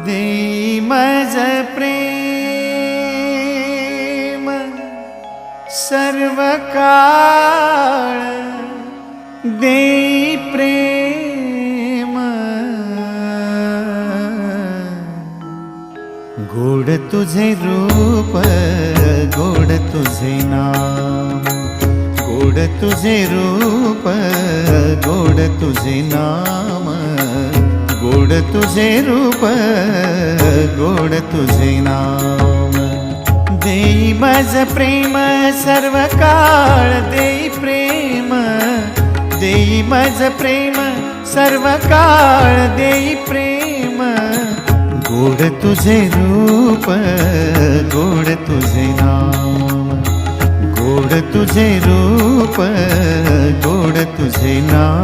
देई मज प्रेम सर्व काळ, देई प्रेम गोड तुझे रूप, गोड तुझे नाम, गोड तुझे रूप, गोड तुझे नाम, गोड तुझे रूप, गोड तुझे नाम। देई मज प्रेम सर्व काळ, देई प्रेम, देई मज प्रेम सर्व काळ, देई प्रेम गोड तुझे रूप, गोड तुझे नाम, गोड तुझे रूप, गोड तुझे नाम।